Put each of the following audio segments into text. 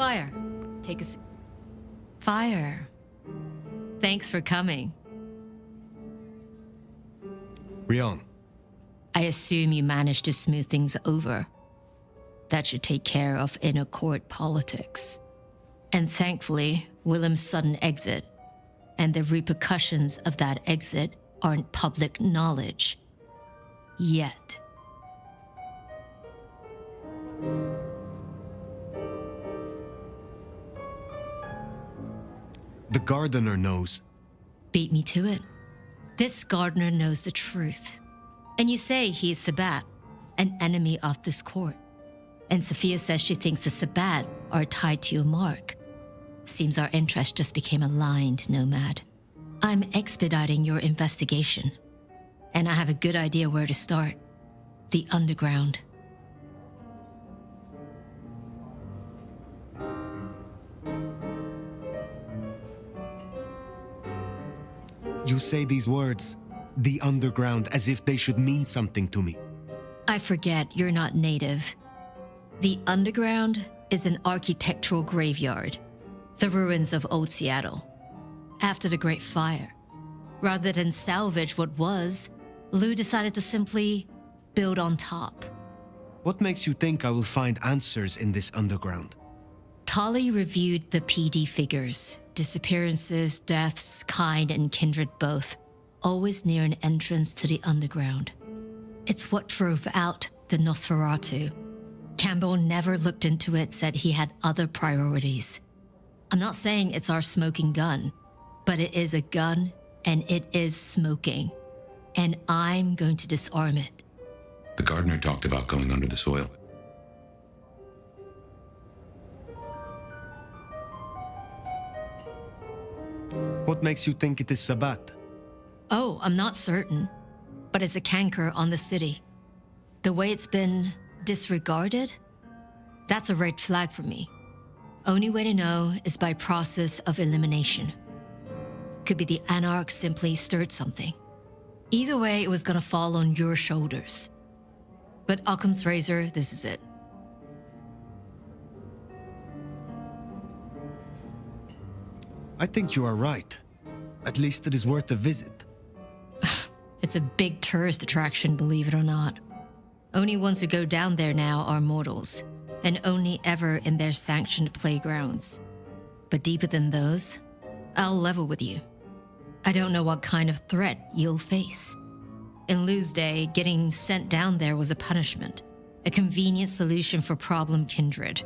Phyre, take a seat. Phyre, thanks for coming. Rion. I assume you managed to smooth things over. That should take care of inner court politics. And thankfully, Willem's sudden exit and the repercussions of that exit aren't public knowledge. Yet. The gardener knows. Beat me to it. This gardener knows the truth. And you say he is Sabbat, an enemy of this court. And Sophia says she thinks the Sabbat are tied to your mark. Seems our interests just became aligned, Nomad. I'm expediting your investigation. And I have a good idea where to start. The underground. You say these words, the underground, as if they should mean something to me. I forget you're not native. The underground is an architectural graveyard. The ruins of old Seattle. After the Great Fire. Rather than salvage what was, Lou decided to simply build on top. What makes you think I will find answers in this underground? Tali reviewed the PD figures. Disappearances, deaths, kind and kindred both. Always near an entrance to the underground. It's what drove out the Nosferatu. Campbell never looked into it, said he had other priorities. I'm not saying it's our smoking gun, but it is a gun and it is smoking. And I'm going to disarm it. The gardener talked about going under the soil. What makes you think it is Sabbat? Oh, I'm not certain, but it's a canker on the city. The way it's been disregarded, that's a red flag for me. Only way to know is by process of elimination. Could be the Anarch simply stirred something. Either way, it was gonna fall on your shoulders. But Occam's razor, this is it. I think you are right. At least it is worth a visit. It's a big tourist attraction, believe it or not. Only ones who go down there now are mortals, and only ever in their sanctioned playgrounds. But deeper than those, I'll level with you. I don't know what kind of threat you'll face. In Lou's day, getting sent down there was a punishment, a convenient solution for problem kindred.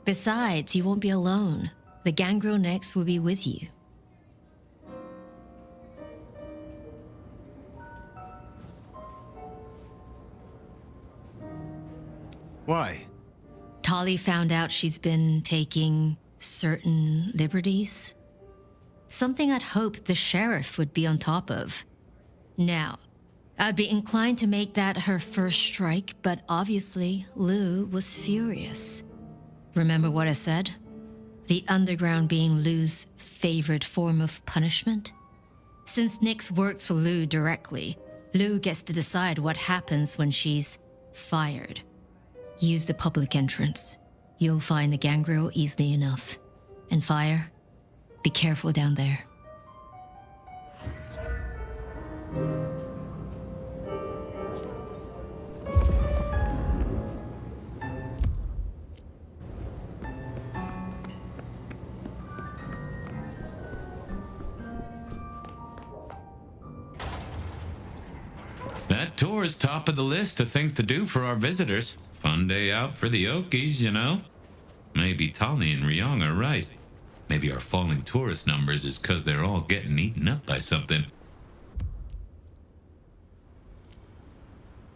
Besides, you won't be alone. The gangrel next will be with you. Why? Tali found out she's been taking certain liberties. Something I'd hoped the sheriff would be on top of. Now, I'd be inclined to make that her first strike, but obviously Lou was furious. Remember what I said? The underground being Lou's favorite form of punishment? Since Nyx works for Lou directly, Lou gets to decide what happens when she's fired. Use the public entrance. You'll find the gangrel easily enough. And Phyre, be careful down there. That tour is top of the list of things to do for our visitors. Fun day out for the Okies, you know? Maybe Tali and Ryong are right. Maybe our falling tourist numbers is because they're all getting eaten up by something.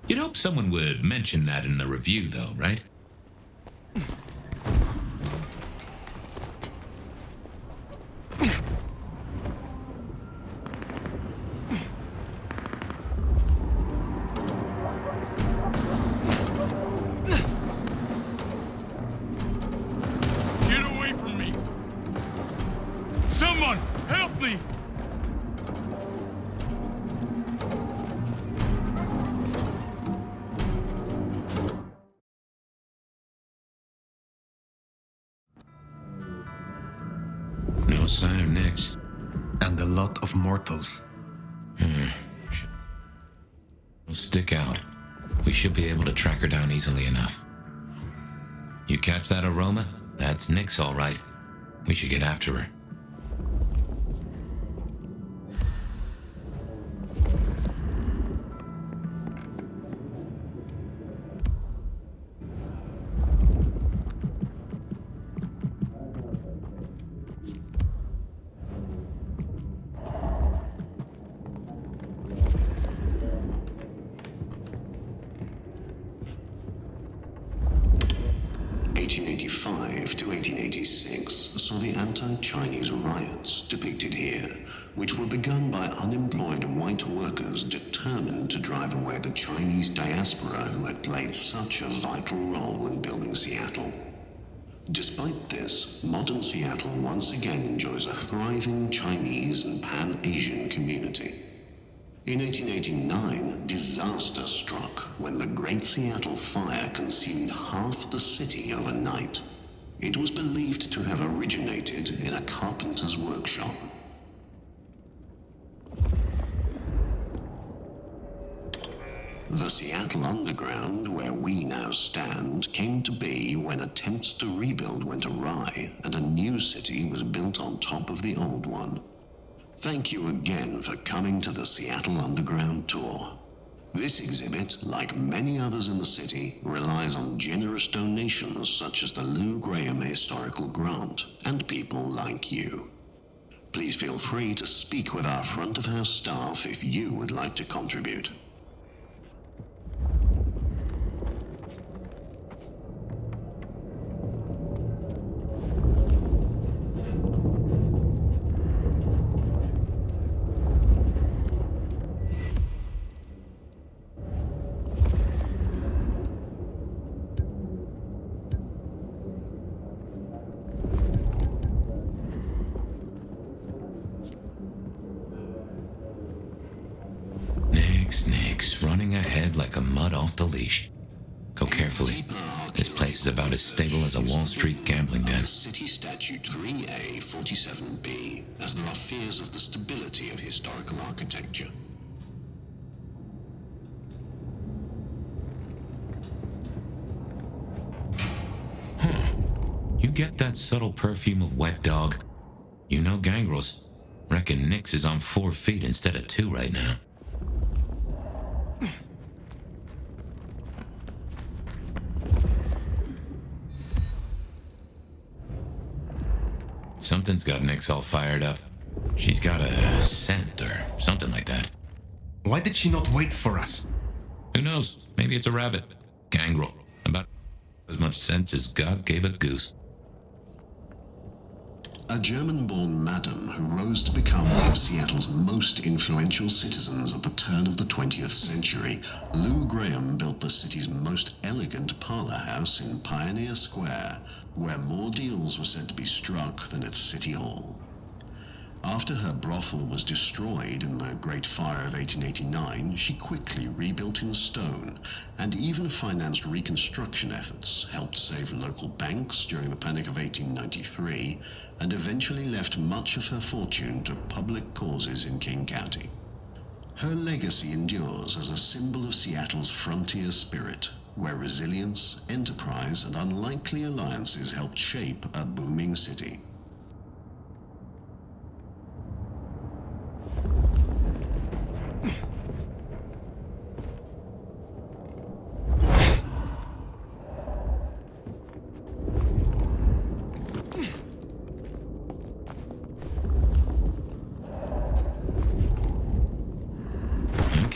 You'd hope someone would mention that in the review, though, right? Someone, help me! No sign of Nyx. And a lot of mortals. We'll stick out. We should be able to track her down easily enough. You catch that aroma? That's Nyx, all right. We should get after her. To 1886 saw the anti-Chinese riots depicted here, which were begun by unemployed white workers determined to drive away the Chinese diaspora who had played such a vital role in building Seattle. Despite this, modern Seattle once again enjoys a thriving Chinese and Pan-Asian community. In 1889, disaster struck when the Great Seattle Fire consumed half the city overnight. It was believed to have originated in a carpenter's workshop. The Seattle Underground, where we now stand, came to be when attempts to rebuild went awry and a new city was built on top of the old one. Thank you again for coming to the Seattle Underground Tour. This exhibit, like many others in the city, relies on generous donations such as the Lou Graham Historical Grant and people like you. Please feel free to speak with our front of house staff if you would like to contribute. Running ahead like a mud off the leash. Go carefully. This place is about as stable as a Wall Street gambling den. City Statute 3A 47B, as there are fears of the stability of historical architecture. You get that subtle perfume of wet dog? You know gangrels. Reckon Nyx is on 4 feet instead of 2 right now. Something's got Nyx all fired up. She's got a scent or something like that. Why did she not wait for us? Who knows? Maybe it's a rabbit. Gangrel. About as much scent as God gave a goose. A German-born madam who rose to become one of Seattle's most influential citizens at the turn of the 20th century, Lou Graham built the city's most elegant parlor house in Pioneer Square, where more deals were said to be struck than its city hall. After her brothel was destroyed in the Great Fire of 1889, she quickly rebuilt in stone and even financed reconstruction efforts, helped save local banks during the Panic of 1893, and eventually left much of her fortune to public causes in King County. Her legacy endures as a symbol of Seattle's frontier spirit, where resilience, enterprise, and unlikely alliances helped shape a booming city.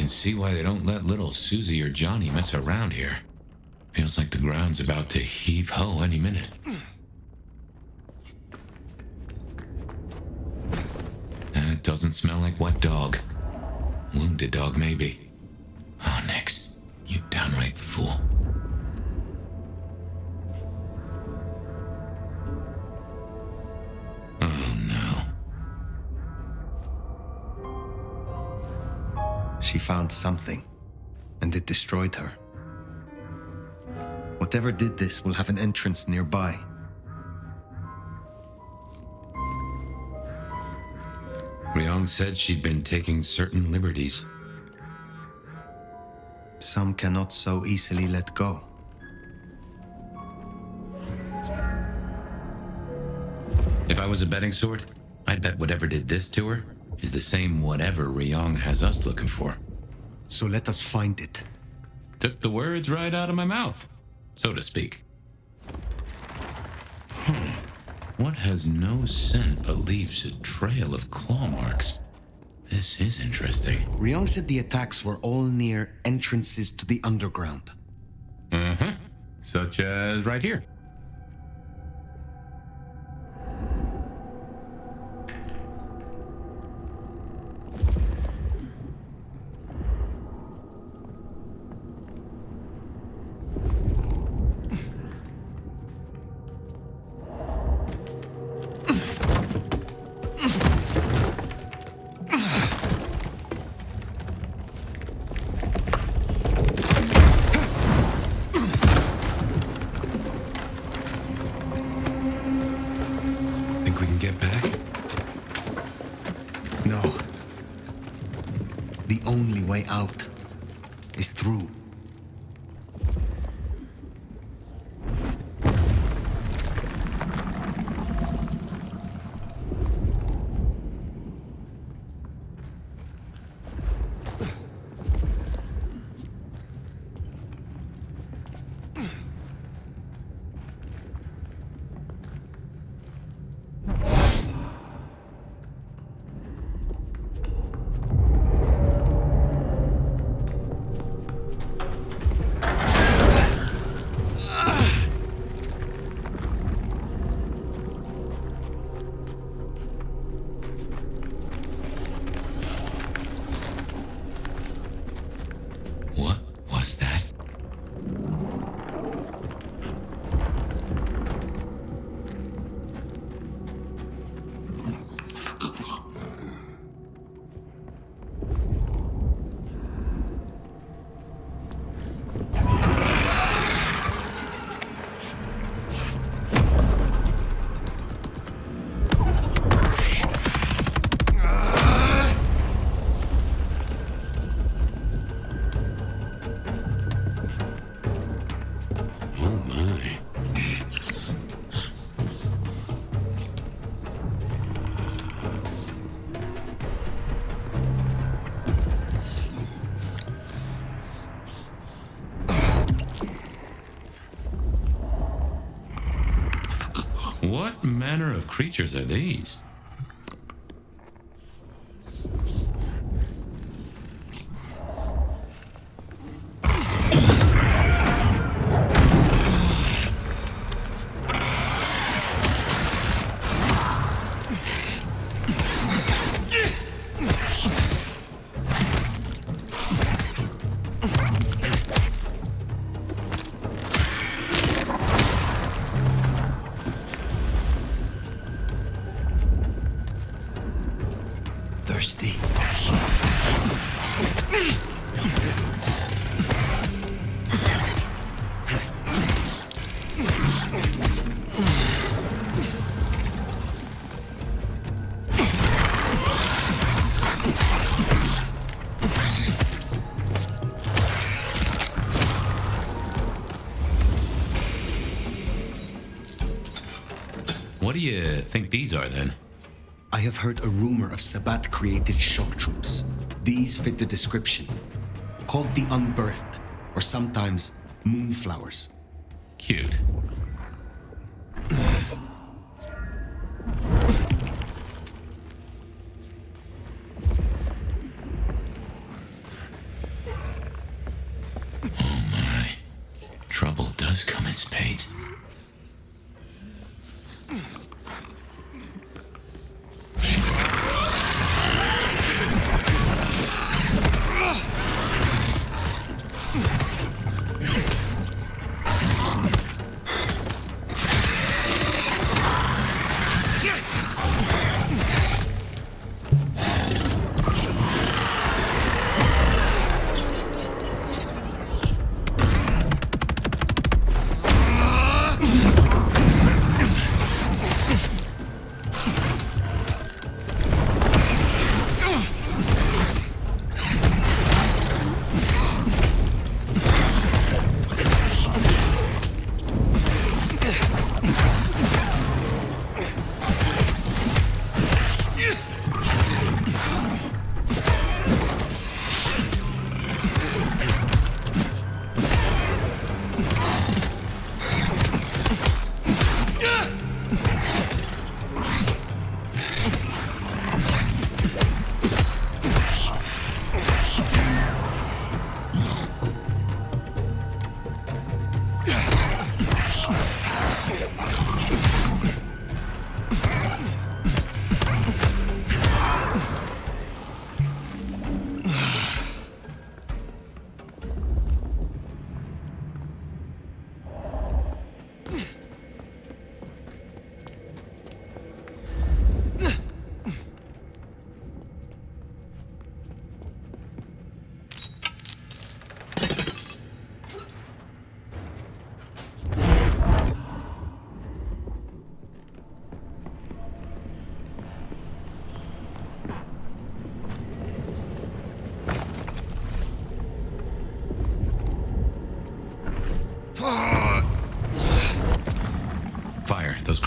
See why they don't let little Susie or Johnny mess around here. Feels like the ground's about to heave-ho any minute. That doesn't smell like wet dog. Wounded dog, maybe. Oh, Nyx, you downright fool. Oh, no. She found something, and it destroyed her. Whatever did this will have an entrance nearby. Ryong said she'd been taking certain liberties. Some cannot so easily let go. If I was a betting sort, I'd bet whatever did this to her is the same whatever Ryong has us looking for. So let us find it. Took the words right out of my mouth, so to speak. What has no scent but leaves a trail of claw marks? This is interesting. Ryong said the attacks were all near entrances to the underground. Uh-huh. Such as right here. Think we can get back? No. The only way out is through. What was that? Oh my. What manner of creatures are these? Thirsty. What do you think these are then? I have heard a rumor of Sabbat-created shock troops. These fit the description. Called the Unbirthed, or sometimes Moonflowers. Cute. Oh my. Trouble does come in spades.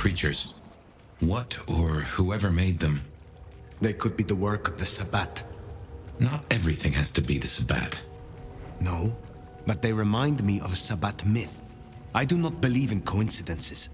creatures. What or whoever made them? They could be the work of the Sabbat. Not everything has to be the Sabbat. No, but they remind me of a Sabbat myth. I do not believe in coincidences.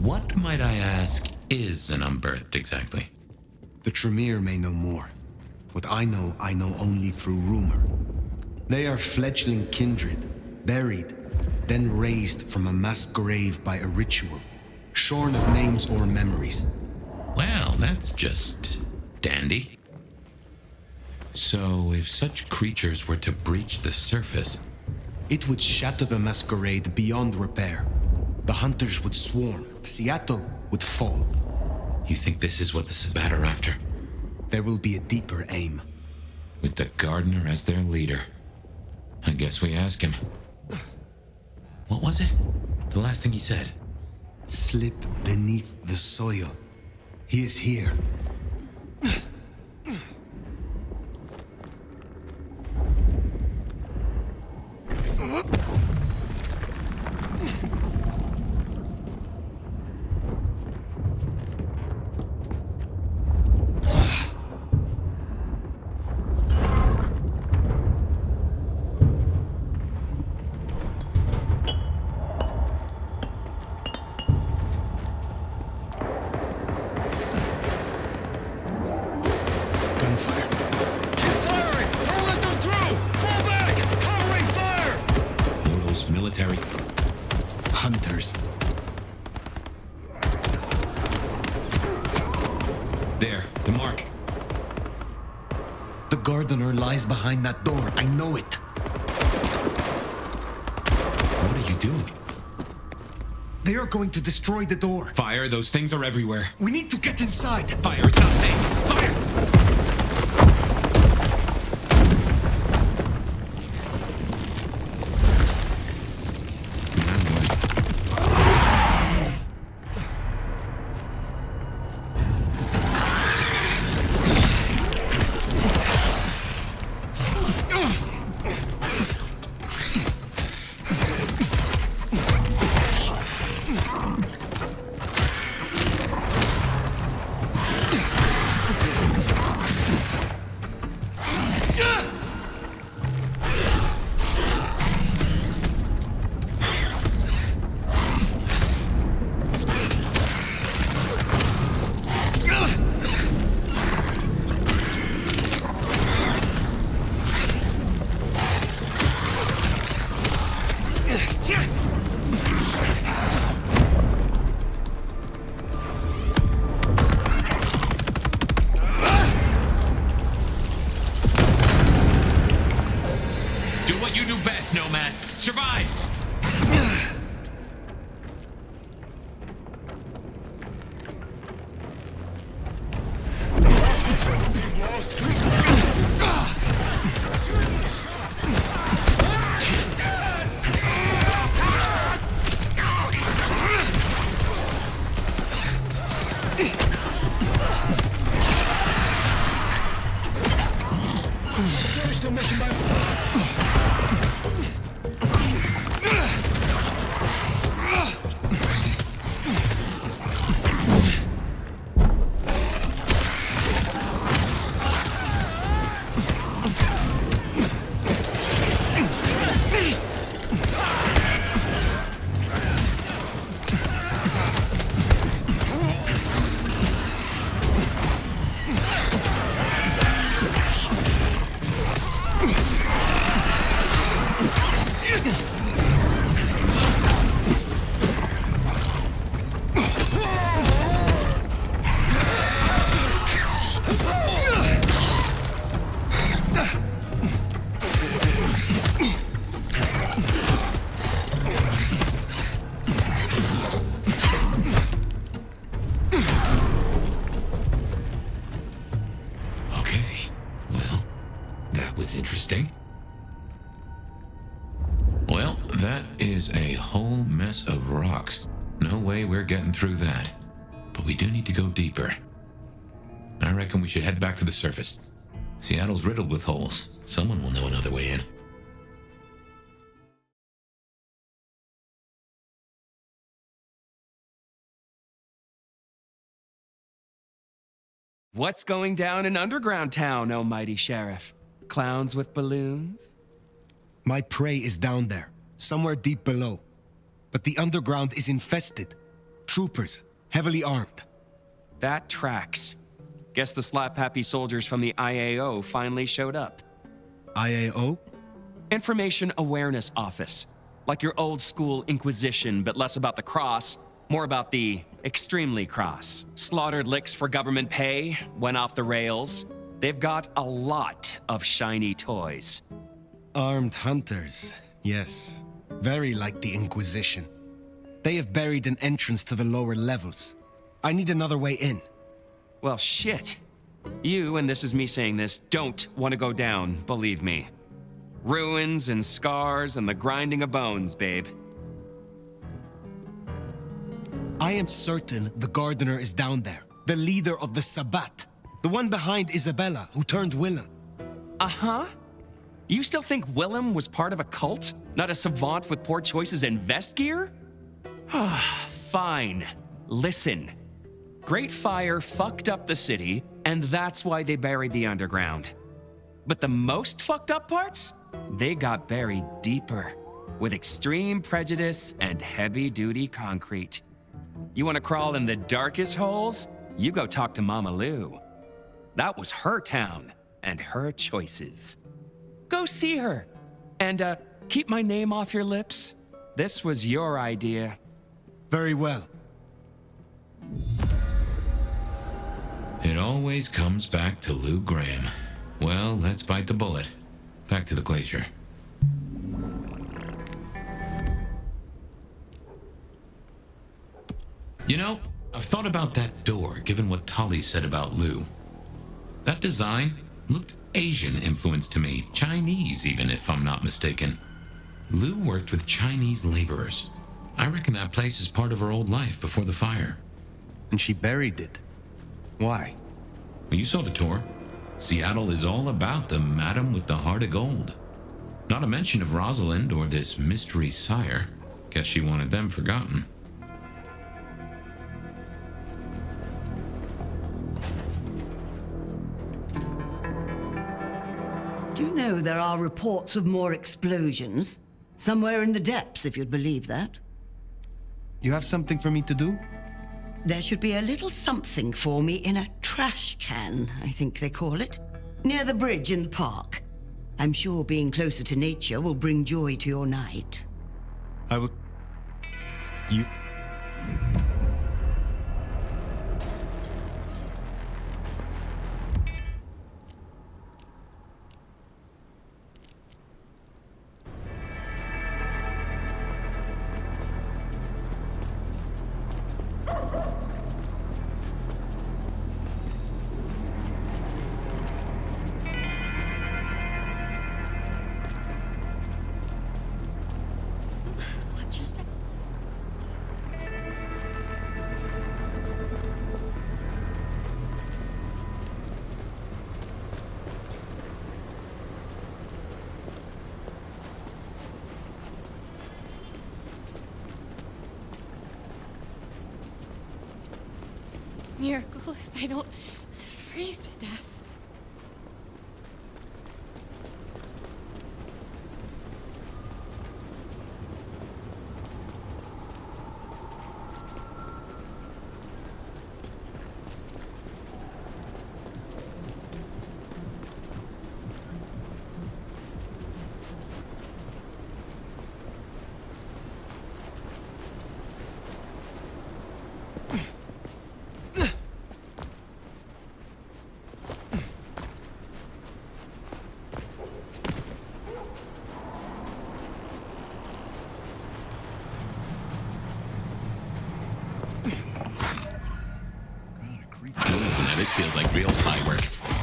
What, might I ask, is an unbirthed exactly? The Tremere may know more. What I know only through rumor. They are fledgling kindred, buried, then raised from a mass grave by a ritual, shorn of names or memories. Well, that's just dandy. So, if such creatures were to breach the surface... It would shatter the Masquerade beyond repair. The hunters would swarm. Seattle would fall. You think this is what the Sabbat are after? There will be a deeper aim. With the gardener as their leader. I guess we ask him. What was it? The last thing he said? Slip beneath the soil. He is here. military? Hunters. There, the mark. The gardener lies behind that door. I know it. What are you doing? They are going to destroy the door. Phyre, those things are everywhere. We need to get inside. Phyre, it's not safe. Phyre! Survive! Interesting. Well, that is a whole mess of rocks. No way we're getting through that. But we do need to go deeper. I reckon we should head back to the surface. Seattle's riddled with holes. Someone will know another way in. What's going down in Underground Town, oh mighty sheriff? Clowns with balloons? My prey is down there, somewhere deep below. But the underground is infested. Troopers, heavily armed. That tracks. Guess the slap-happy soldiers from the IAO finally showed up. IAO? Information Awareness Office. Like your old school Inquisition, but less about the cross, more about the extremely cross. Slaughtered licks for government pay, went off the rails. They've got a lot of shiny toys. Armed hunters, yes. Very like the Inquisition. They have buried an entrance to the lower levels. I need another way in. Well, shit. You, and this is me saying this, don't want to go down, believe me. Ruins and scars and the grinding of bones, babe. I am certain the gardener is down there. The leader of the Sabbat. The one behind Isabella, who turned Willem. Uh-huh. You still think Willem was part of a cult? Not a savant with poor choices in vest gear? Fine. Listen. Great Fire fucked up the city, and that's why they buried the underground. But the most fucked up parts? They got buried deeper, with extreme prejudice and heavy-duty concrete. You want to crawl in the darkest holes? You go talk to Mama Lou. That was her town, and her choices. Go see her, and keep my name off your lips. This was your idea. Very well. It always comes back to Lou Graham. Well, let's bite the bullet. Back to the glacier. You know, I've thought about that door, given what Tali said about Lou. That design looked Asian influenced to me, Chinese even, if I'm not mistaken. Lou worked with Chinese laborers. I reckon that place is part of her old life before the fire. And she buried it. Why? Well, you saw the tour. Seattle is all about the madam with the heart of gold. Not a mention of Rosalind or this mystery sire. Guess she wanted them forgotten. Do you know there are reports of more explosions? Somewhere in the depths, if you'd believe that. You have something for me to do? There should be a little something for me in a trash can, I think they call it, near the bridge in the park. I'm sure being closer to nature will bring joy to your night. I will... You... Miracle if I don't freeze to death. This feels like real spy work.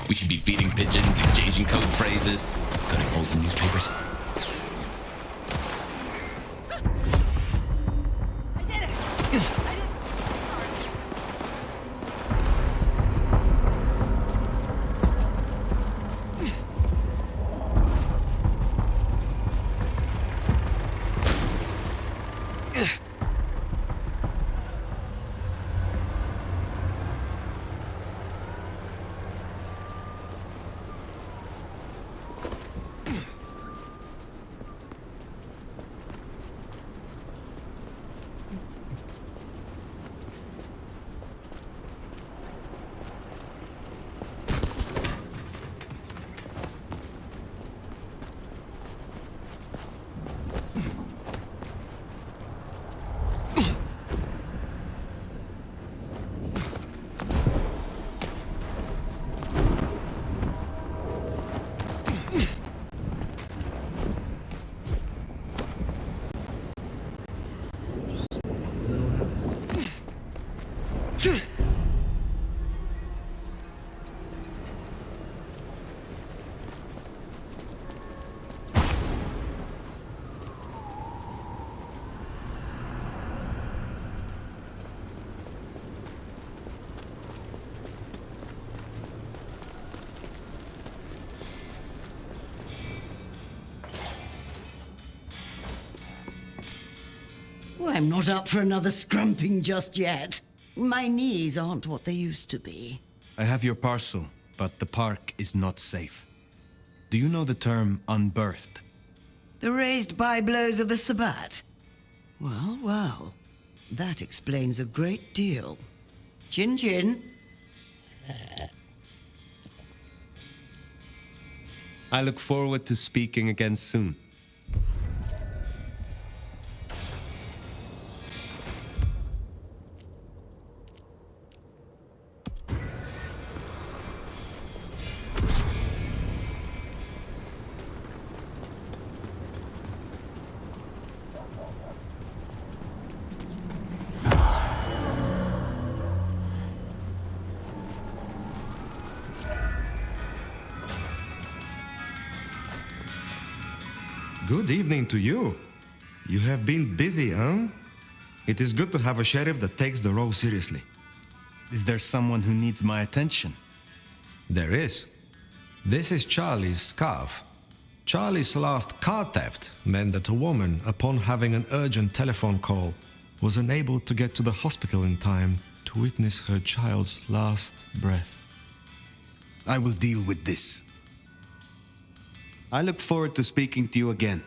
We should be feeding pigeons, exchanging code phrases, cutting holes in newspapers. I did it! Well, I'm not up for another scrumping just yet. My knees aren't what they used to be. I have your parcel, but the park is not safe. Do you know the term unbirthed? The raised by-blows of the Sabbat. Well, well. That explains a great deal. Chin chin. I look forward to speaking again soon. Good evening to you. You have been busy, huh? It is good to have a sheriff that takes the role seriously. Is there someone who needs my attention? There is. This is Charlie's scarf. Charlie's last car theft meant that a woman, upon having an urgent telephone call, was unable to get to the hospital in time to witness her child's last breath. I will deal with this. I look forward to speaking to you again.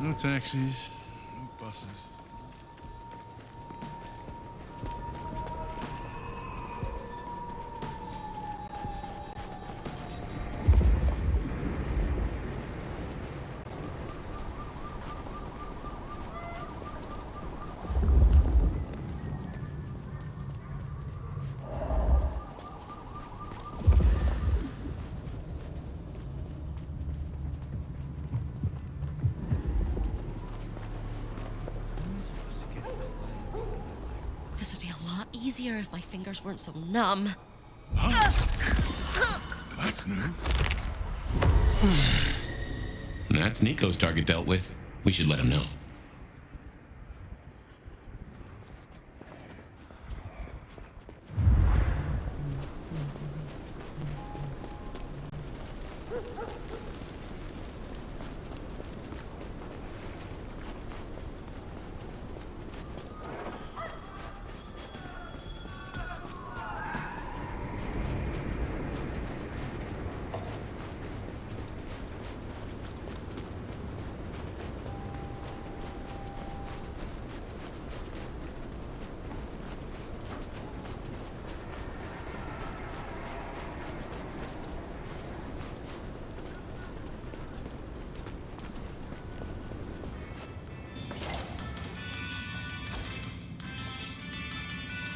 No taxis, no buses. This would be a lot easier if my fingers weren't so numb. That's new. That's Nico's target dealt with. We should let him know.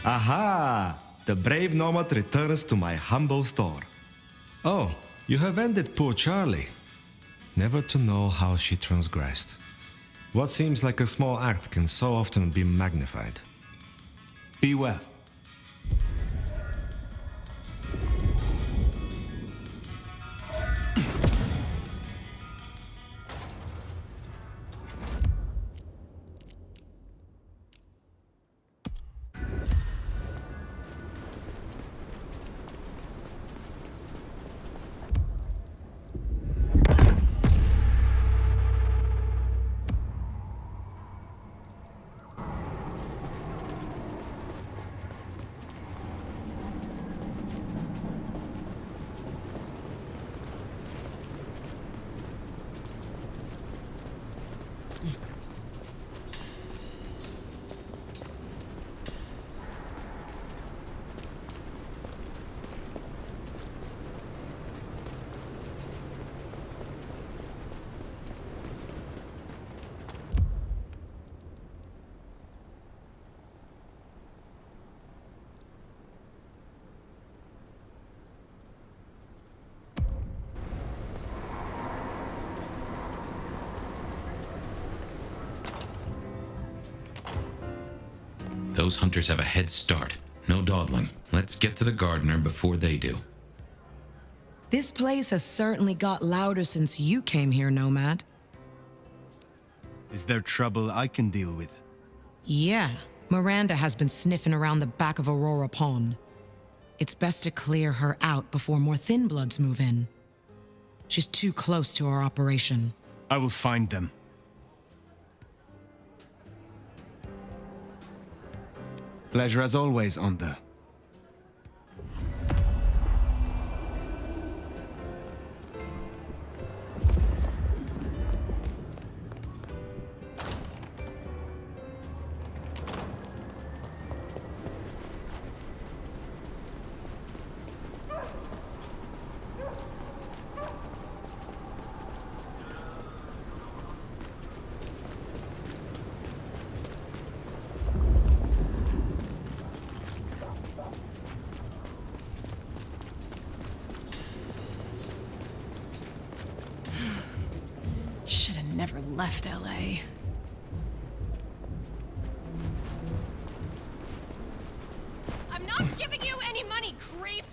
Aha! The brave nomad returns to my humble store. Oh, you have ended poor Charlie. Never to know how she transgressed. What seems like a small act can so often be magnified. Be well. Those hunters have a head start. No dawdling. Let's get to the gardener before they do. This place has certainly got louder since you came here, Nomad. Is there trouble I can deal with? Yeah, Miranda has been sniffing around the back of Aurora Pond. It's best to clear her out before more Thin Bloods move in. She's too close to our operation. I will find them. Pleasure as always, Onda. Should have never left LA. I'm not giving you any money, creep!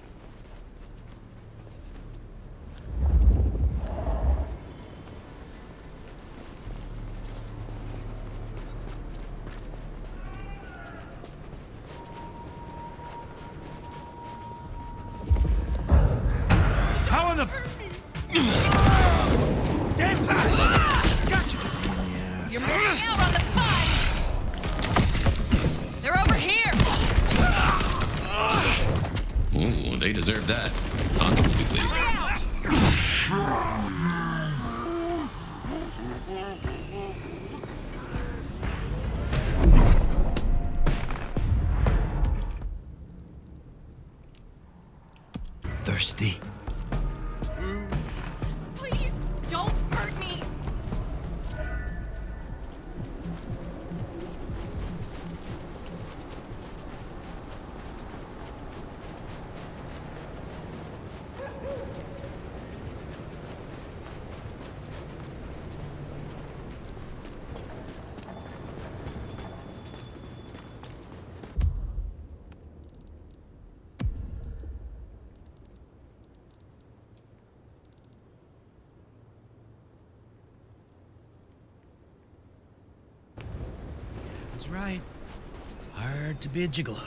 How in the... You're missing out on the fun! They're over here! Ooh, they deserve that. Honda will be pleased. Thirsty. Please, don't hurt me! That's right. It's hard to be a gigolo.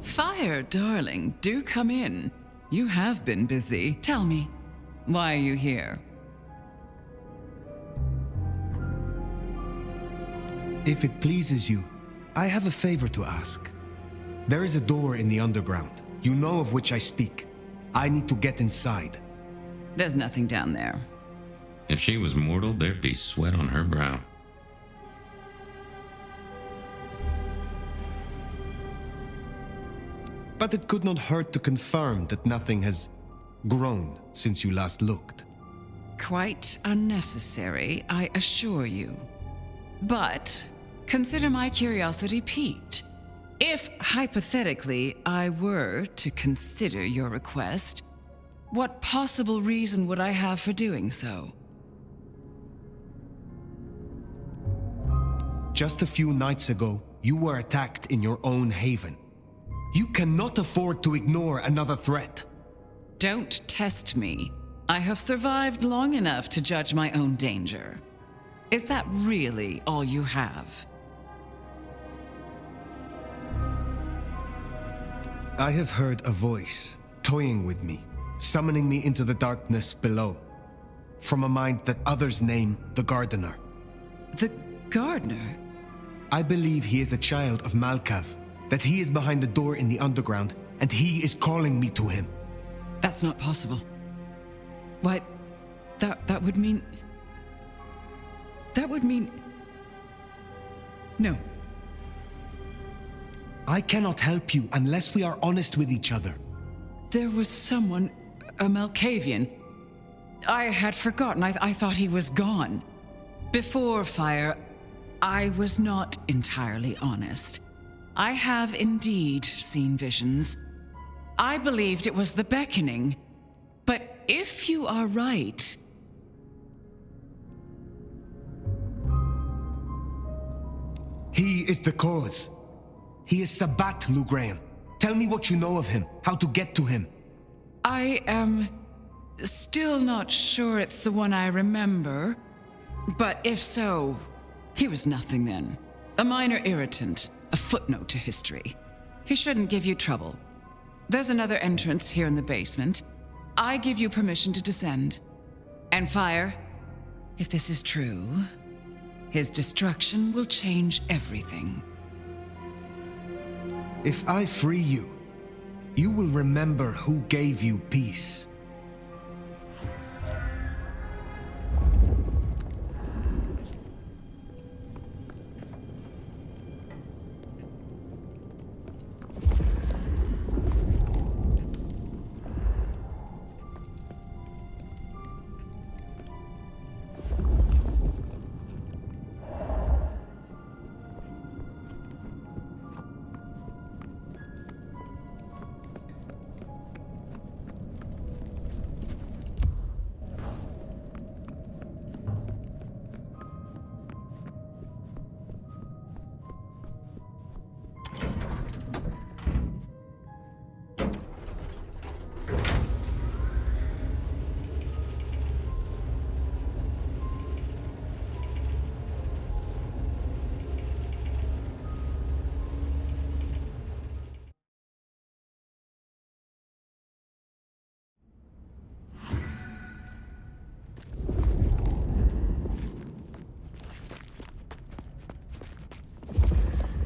Phyre, darling, do come in. You have been busy. Tell me, why are you here? If it pleases you, I have a favor to ask. There is a door in the underground. You know of which I speak. I need to get inside. There's nothing down there. If she was mortal, there'd be sweat on her brow. But it could not hurt to confirm that nothing has grown since you last looked. Quite unnecessary, I assure you. But consider my curiosity piqued. If, hypothetically, I were to consider your request, what possible reason would I have for doing so? Just a few nights ago, you were attacked in your own haven. You cannot afford to ignore another threat. Don't test me. I have survived long enough to judge my own danger. Is that really all you have? I have heard a voice toying with me, summoning me into the darkness below, from a mind that others name the Gardener. The Gardener? I believe he is a child of Malkav, that he is behind the door in the underground, and he is calling me to him. That's not possible. Why, that would mean... That would mean... No. I cannot help you unless we are honest with each other. There was someone, a Malkavian. I had forgotten. I thought he was gone. Before Phyre, I was not entirely honest. I have indeed seen visions. I believed it was the beckoning. But if you are right... He is the cause. He is Sabbat, Lou Graham. Tell me what you know of him, how to get to him. I am still not sure it's the one I remember. But if so, he was nothing then. A minor irritant, a footnote to history. He shouldn't give you trouble. There's another entrance here in the basement. I give you permission to descend. And Phyre, if this is true, his destruction will change everything. If I free you, you will remember who gave you peace.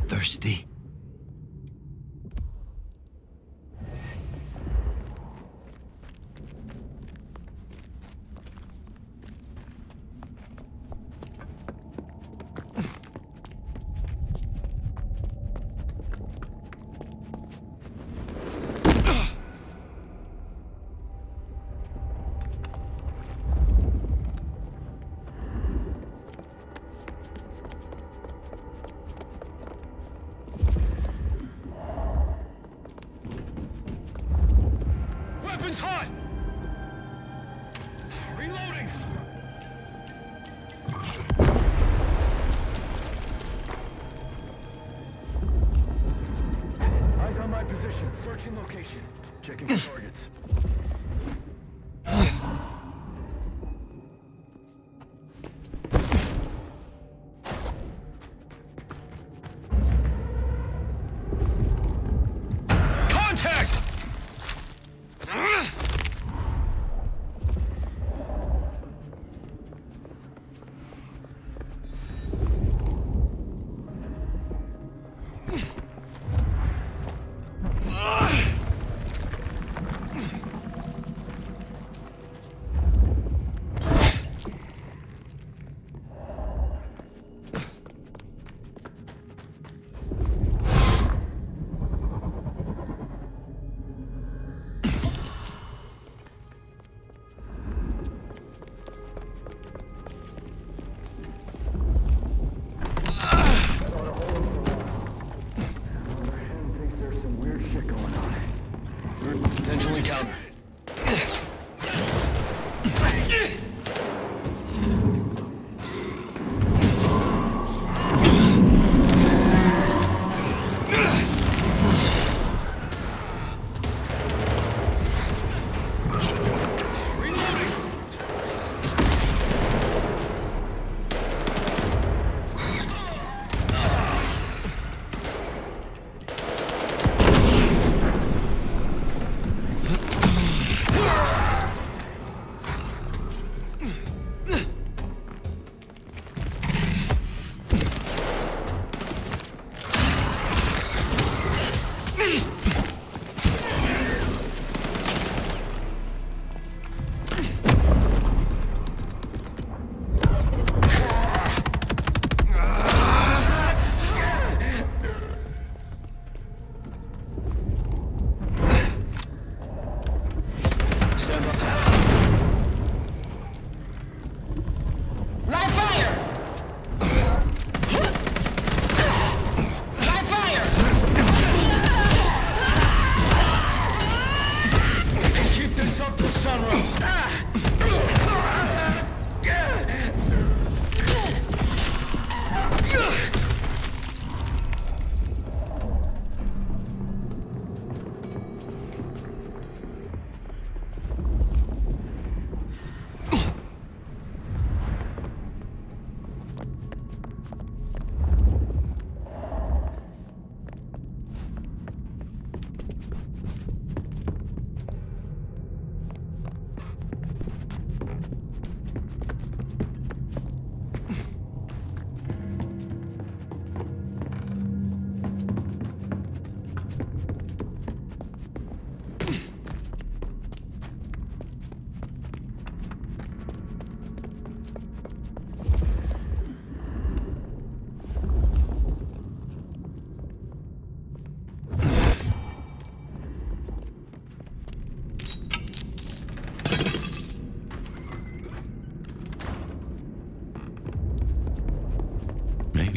Thirsty? Weapons hot! Reloading! Eyes on my position. Searching location. Checking for targets.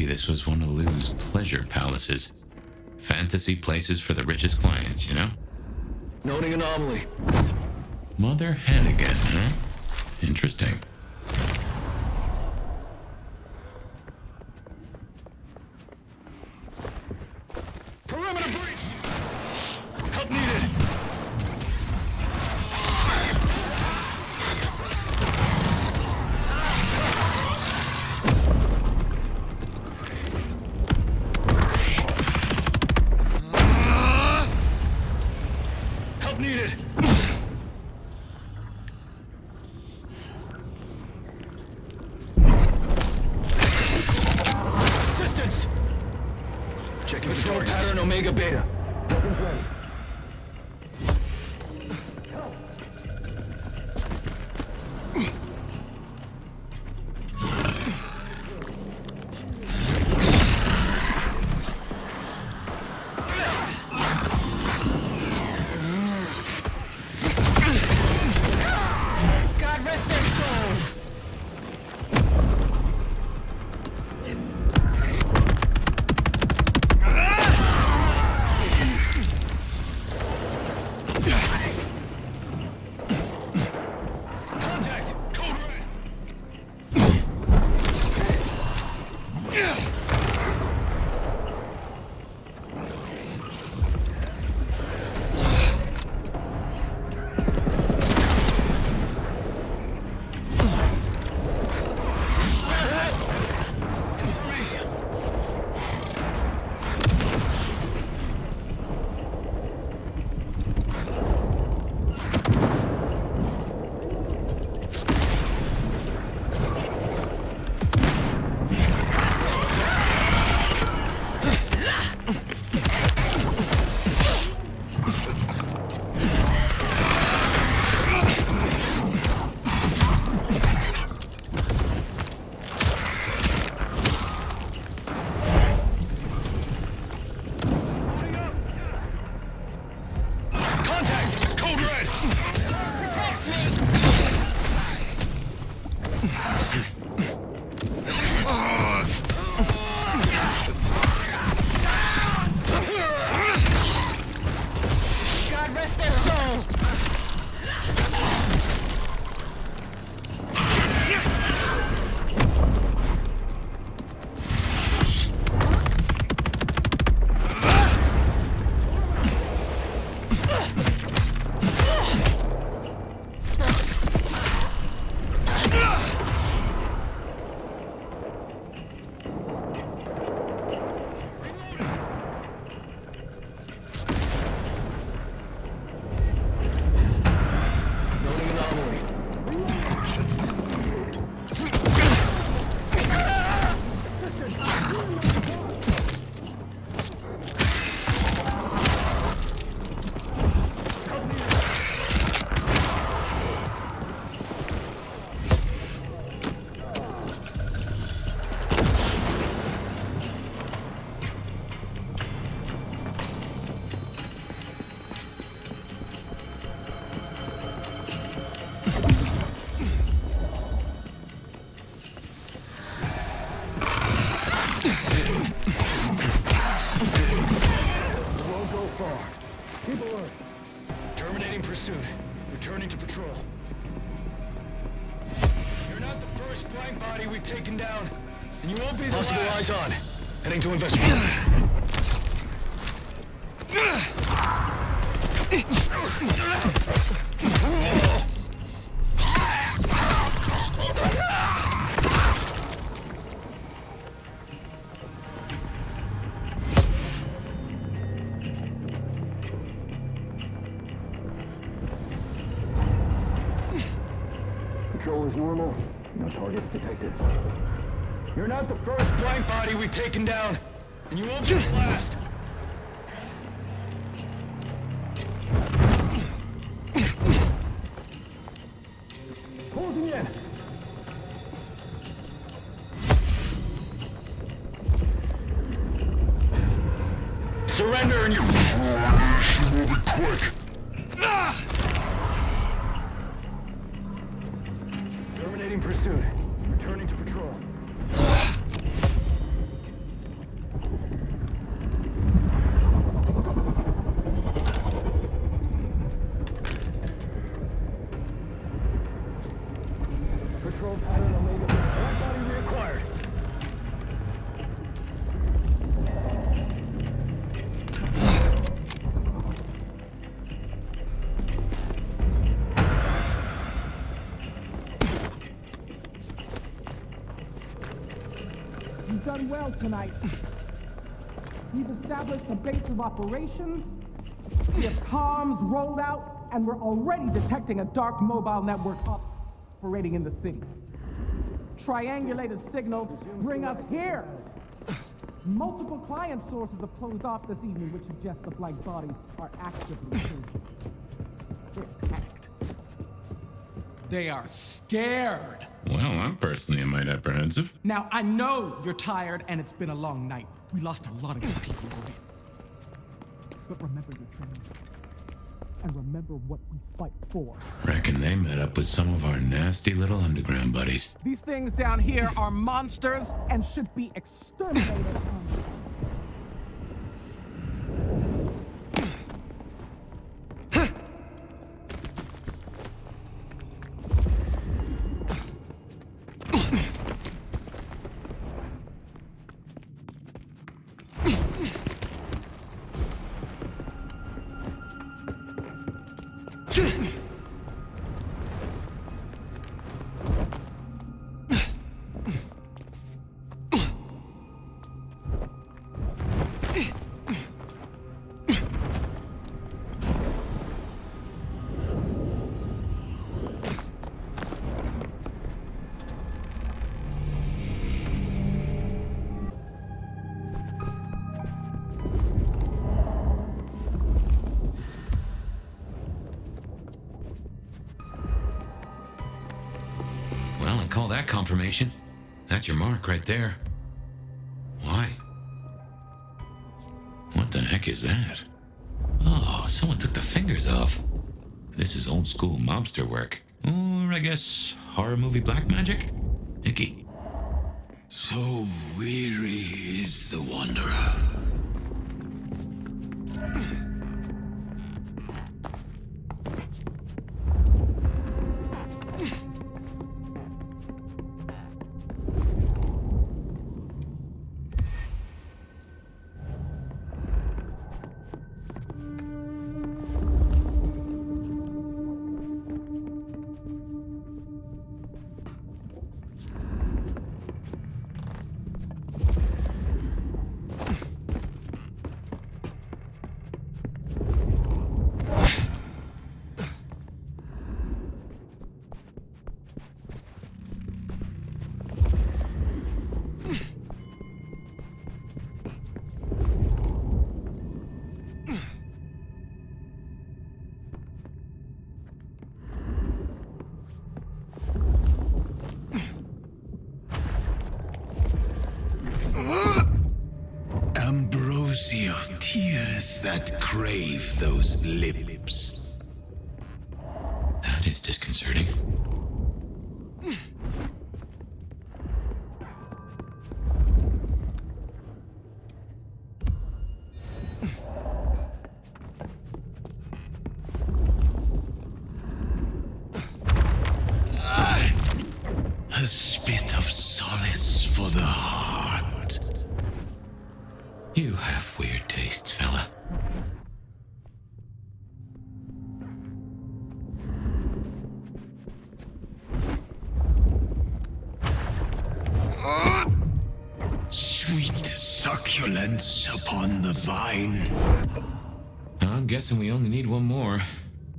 Maybe this was one of Lou's pleasure palaces. Fantasy places for the richest clients, you know? Noting anomaly. Mother hen again, huh? Interesting. Perimeter breached! Help needed! Help needed! Assistance! Checking the targets. Pattern Omega Beta. Weapons ready. God rest their soul. Contact! Code red! Contact! Code red! Protects me. God rest their soul. Noting anomaly. Won't go far. Keep alert. Terminating pursuit. Returning to patrol. You're not the first blank body we've taken down, and you won't be the last. Possible eyes on. Heading to investigate. Control is normal. No targets detected. You're not the first blank body we've taken down, and you won't be the last. Closing in. Surrender and you will be quick. Terminating pursuit. Returning to patrol. We've done well tonight. We've established a base of operations, we have comms rolled out, and we're already detecting a dark mobile network operating in the city. Triangulated signals bring us here. Multiple client sources have closed off this evening, which suggests the Black bodies are actively changing. They're panicked. They are scared. Well, I'm personally a mite apprehensive. Now, I know you're tired and it's been a long night. We lost a lot of good people already. But remember your training. And remember what we fight for. Reckon they met up with some of our nasty little underground buddies. These things down here are monsters and should be exterminated. Call that confirmation. That's your mark right there. Why? What the heck is that? Oh, someone took the fingers off. This is old school mobster work. Or I guess horror movie black magic? Icky. So weary is the wanderer. Tears that crave those lips. That is disconcerting. A spit of solace for the heart. You have weird tastes, fella. Sweet succulence upon the vine. I'm guessing we only need one more.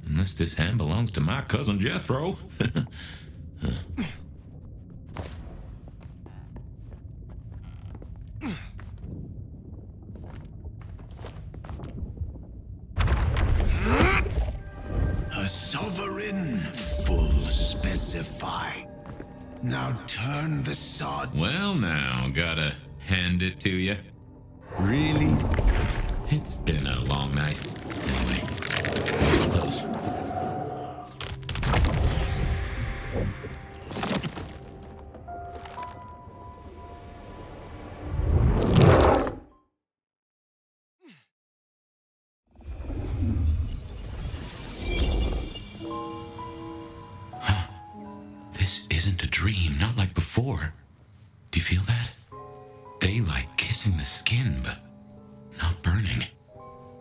Unless this hand belongs to my cousin Jethro. A sovereign full specify. Now turn the sod. Well, now, gotta hand it to you. Really? It's been a long night. Anyway, we're close. This isn't a dream, not like before. Do you feel that? Daylight kissing the skin, but not burning.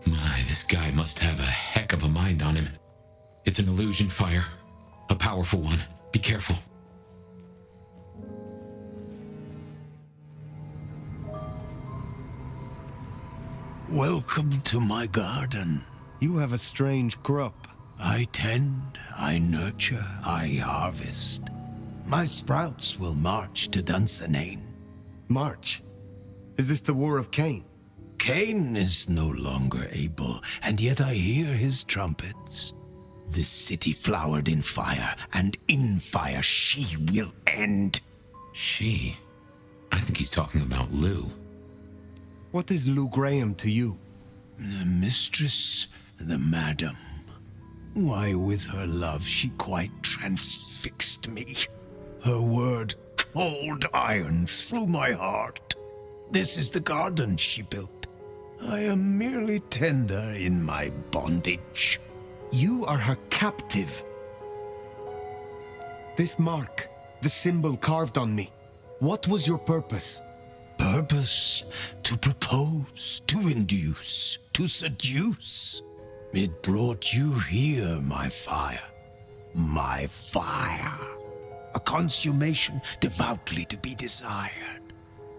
My, this guy must have a heck of a mind on him. It's an illusion, Phyre. A powerful one. Be careful. Welcome to my garden. You have a strange crop. I tend, I nurture, I harvest. My sprouts will march to Dunsinane. March? Is this the War of Cain? Cain is no longer able, and yet I hear his trumpets. This city flowered in fire, and in fire she will end. She? I think he's talking about Lou. What is Lou Graham to you? The mistress, the madam. Why, with her love, she quite transfixed me. Her word, cold iron through my heart. This is the garden she built. I am merely tender in my bondage. You are her captive. This mark, the symbol carved on me, what was your purpose? Purpose? To propose, to induce, to seduce. It brought you here, my fire. My fire. A consummation devoutly to be desired.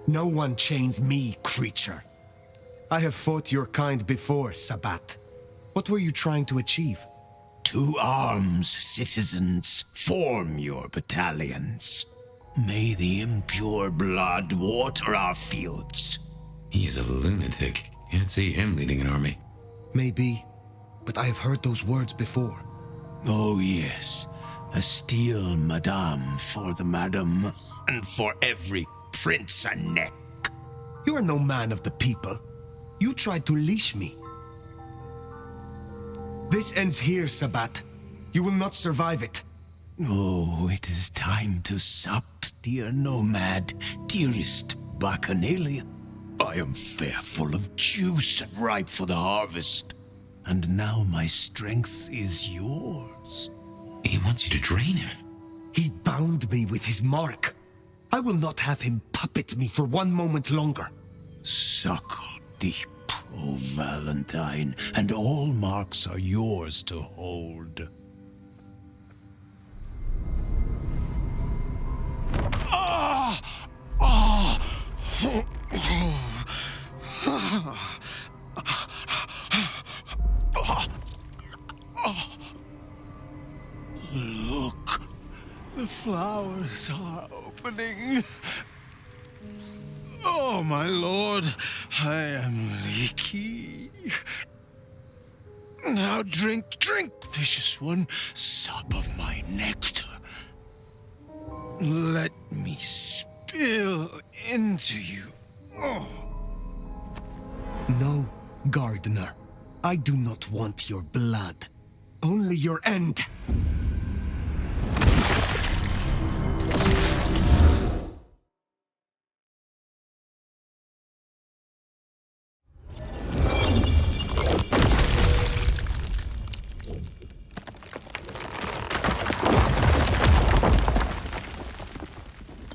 No one chains me, creature. I have fought your kind before, Sabbat. What were you trying to achieve? To arms, citizens. Form your battalions. May the impure blood water our fields. He is a lunatic. Can't see him leading an army. Maybe, but I have heard those words before. Oh yes, a steel madame for the madam, and for every prince a neck. You are no man of the people. You tried to leash me. This ends here, Sabbat. You will not survive it. Oh, it is time to sup, dear nomad, dearest Bacchanalia. I am fair full of juice and ripe for the harvest. And now my strength is yours. He wants you to drain him. He bound me with his mark. I will not have him puppet me for one moment longer. Suckle deep, O Valentine, and all marks are yours to hold. Look, the flowers are opening. Oh, my lord, I am leaky. Now drink, vicious one, sup of my nectar. Let me spill into you. Oh. No, gardener. I do not want your blood. Only your end.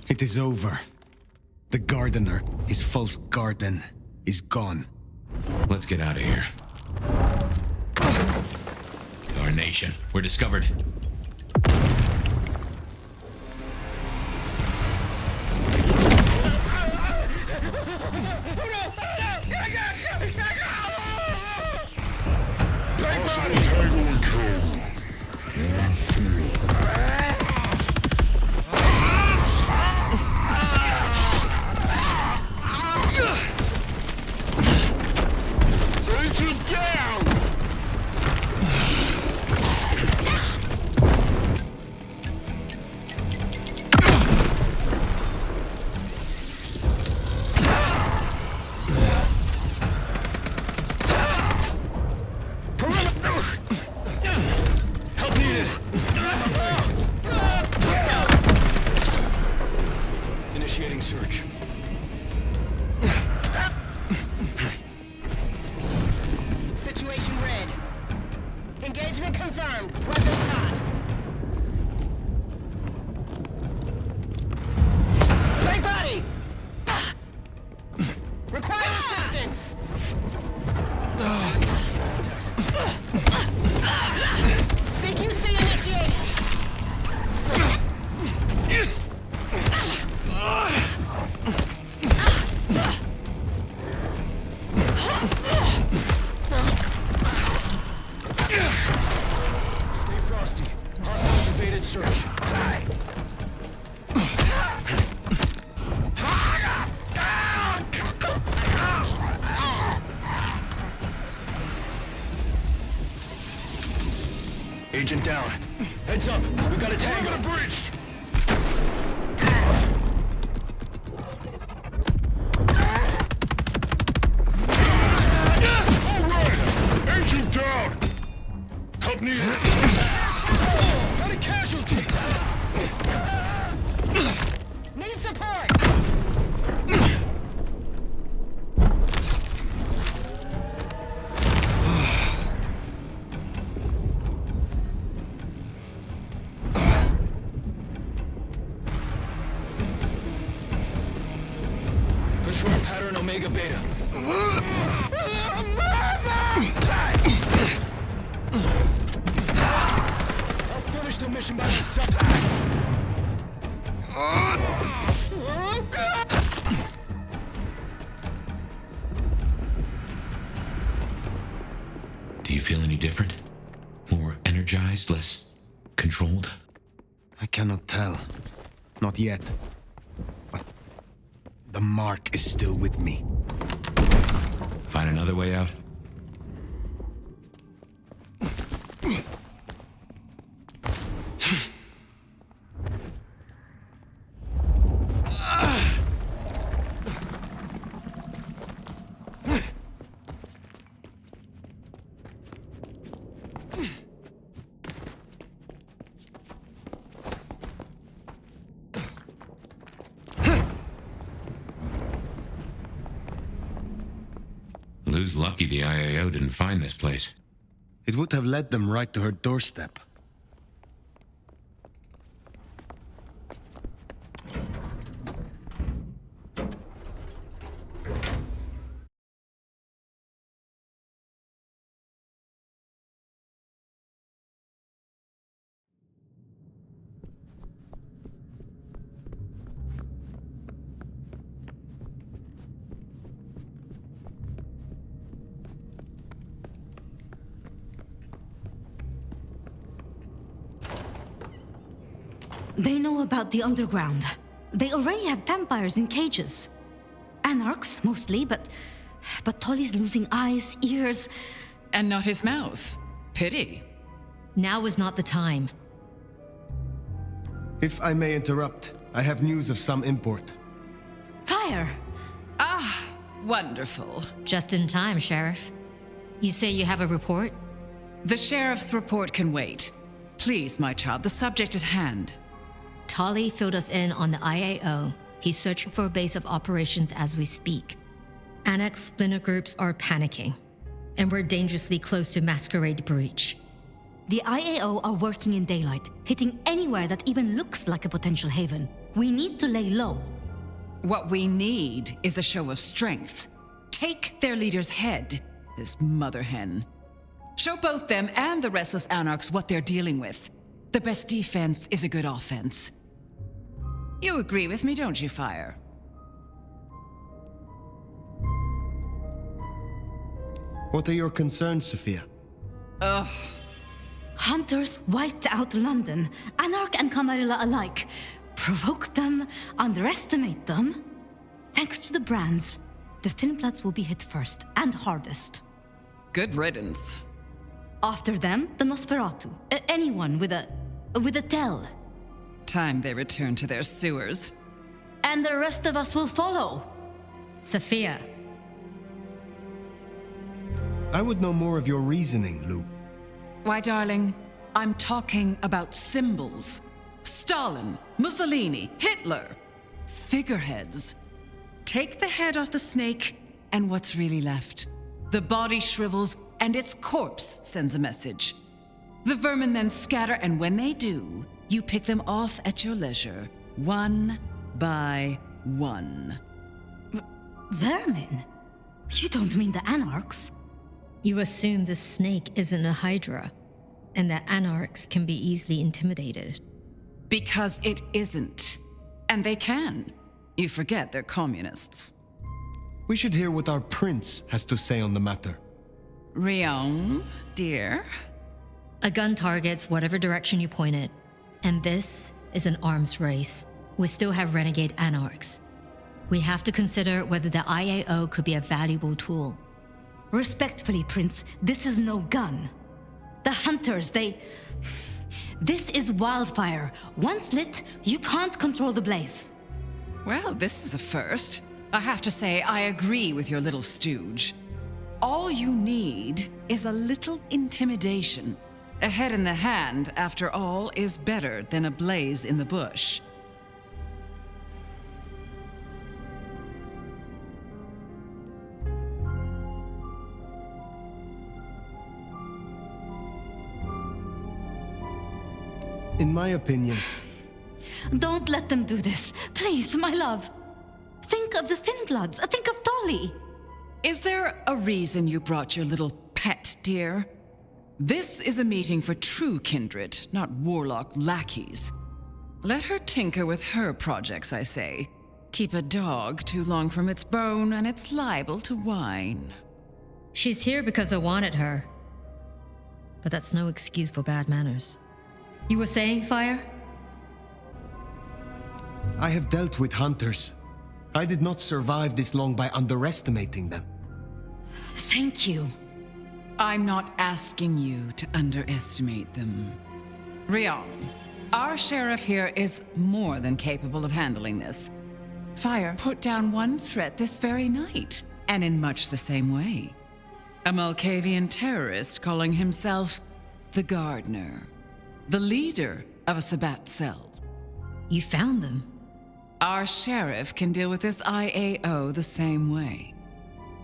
It is over. The gardener, his false garden, is gone. Let's get out of here. Our nation, we're discovered. Initiating search. Situation red. Engagement confirmed. Weapons hot. Big body! Require assistance! CQC initiated! Agent down. Heads up. We got a tango. On the bridge. All right. Agent down. Help needed. Got a casualty. Need support. Control pattern Omega Beta. I'll finish the mission by myself. Do you feel any different? More energized, less controlled? I cannot tell. Not yet. But the mark is still with me. Find another way out? Lou's lucky the IAO didn't find this place. It would have led them right to her doorstep. They know about the underground. They already have vampires in cages. Anarchs, mostly, but Tolly's losing eyes, ears... And not his mouth. Pity. Now is not the time. If I may interrupt, I have news of some import. Phyre! Ah, wonderful. Just in time, Sheriff. You say you have a report? The Sheriff's report can wait. Please, my child, the subject at hand. Tolly filled us in on the IAO. He's searching for a base of operations as we speak. Annex splinter groups are panicking, and we're dangerously close to Masquerade breach. The IAO are working in daylight, hitting anywhere that even looks like a potential haven. We need to lay low. What we need is a show of strength. Take their leader's head, this mother hen. Show both them and the restless anarchs what they're dealing with. The best defense is a good offense. You agree with me, don't you, Phyre? What are your concerns, Sophia? Ugh. Hunters wiped out London, Anarch and Camarilla alike. Provoke them, underestimate them. Thanks to the brands, the Thin Bloods will be hit first and hardest. Good riddance. After them, the Nosferatu. Anyone with a tell. Time they return to their sewers. And the rest of us will follow. Sophia. I would know more of your reasoning, Lou. Why, darling, I'm talking about symbols. Stalin, Mussolini, Hitler. Figureheads. Take the head off the snake, and what's really left? The body shrivels, and its corpse sends a message. The vermin then scatter, and when they do, you pick them off at your leisure, one by one. Vermin? You don't mean the Anarchs? You assume the snake isn't a Hydra, and that Anarchs can be easily intimidated. Because it isn't. And they can. You forget they're communists. We should hear what our prince has to say on the matter. Rion, dear? A gun targets whatever direction you point it, and this is an arms race. We still have renegade Anarchs. We have to consider whether the IAO could be a valuable tool. Respectfully, Prince, this is no gun. The hunters, This is wildfire. Once lit, you can't control the blaze. Well, this is a first. I have to say, I agree with your little stooge. All you need is a little intimidation. A head in the hand, after all, is better than a blaze in the bush. In my opinion... Don't let them do this. Please, my love. Think of the Thin Bloods. Think of Dolly. Is there a reason you brought your little pet, dear? This is a meeting for true kindred, not warlock lackeys. Let her tinker with her projects, I say. Keep a dog too long from its bone, and it's liable to whine. She's here because I wanted her. But that's no excuse for bad manners. You were saying, Phyre? I have dealt with hunters. I did not survive this long by underestimating them. Thank you. I'm not asking you to underestimate them. Rion, our sheriff here is more than capable of handling this. Phyre put down one threat this very night, and in much the same way. A Malkavian terrorist calling himself the Gardener, the leader of a Sabbat cell. You found them? Our sheriff can deal with this IAO the same way.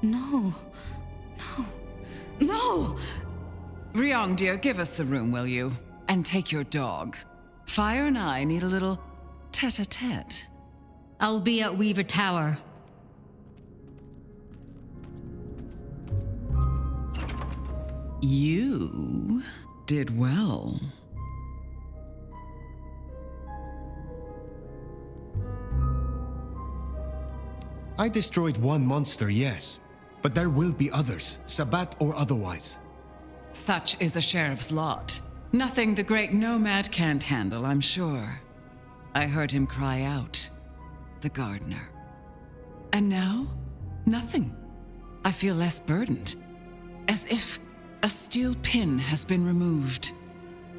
No. Ryong, dear, give us the room, will you? And take your dog. Phyre and I need a little tete-a-tete. I'll be at Weaver Tower. You did well. I destroyed one monster, yes. But there will be others, Sabbat or otherwise. Such is a sheriff's lot. Nothing the great nomad can't handle, I'm sure. I heard him cry out, the Gardener. And now, nothing. I feel less burdened, as if a steel pin has been removed.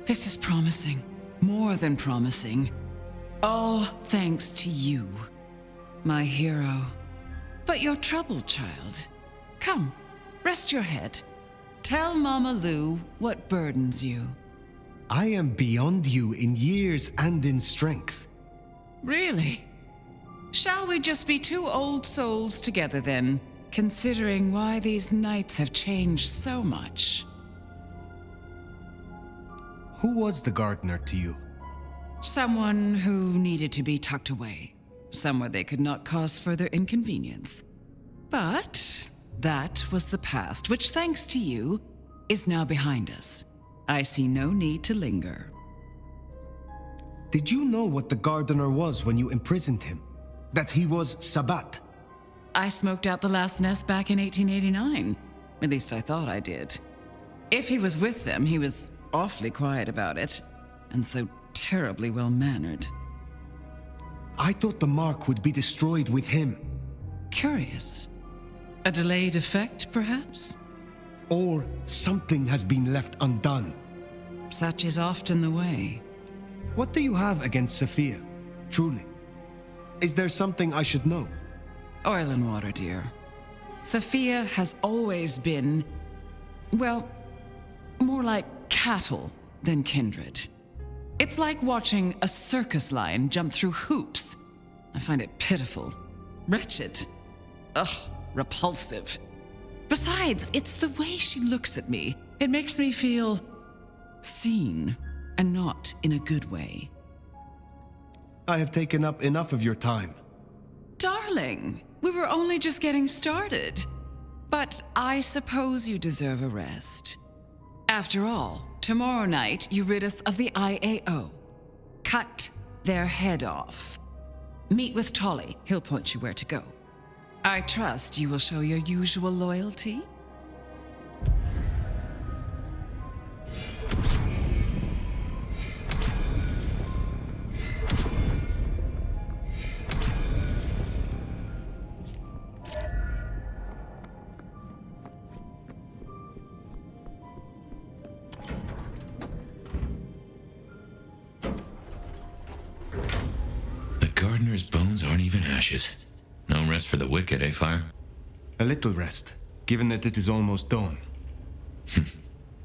This is promising, more than promising. All thanks to you, my hero. But you're troubled, child. Come, rest your head. Tell Mama Lou what burdens you. I am beyond you in years and in strength. Really? Shall we just be two old souls together then, considering why these nights have changed so much? Who was the Gardener to you? Someone who needed to be tucked away, somewhere they could not cause further inconvenience. But that was the past, which, thanks to you, is now behind us. I see no need to linger. Did you know what the Gardener was when you imprisoned him? That he was Sabbat? I smoked out the last nest back in 1889. At least I thought I did. If he was with them, he was awfully quiet about it, and so terribly well-mannered. I thought the mark would be destroyed with him. Curious. A delayed effect, perhaps? Or something has been left undone. Such is often the way. What do you have against Sophia, truly? Is there something I should know? Oil and water, dear. Sophia has always been, well, more like cattle than kindred. It's like watching a circus lion jump through hoops. I find it pitiful, wretched, repulsive. Besides, it's the way she looks at me. It makes me feel seen, and not in a good way. I have taken up enough of your time. Darling, we were only just getting started. But I suppose you deserve a rest. After all, tomorrow night you rid us of the IAO. Cut their head off. Meet with Tolly. He'll point you where to go. I trust you will show your usual loyalty. Even ashes. No rest for the wicked, eh, Phyre? A little rest, given that it is almost dawn.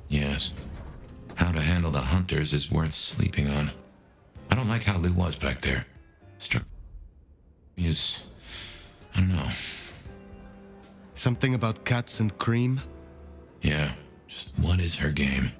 Yes. How to handle the hunters is worth sleeping on. I don't like how Lou was back there. Struck me as... I don't know. Something about cats and cream? Yeah, just what is her game?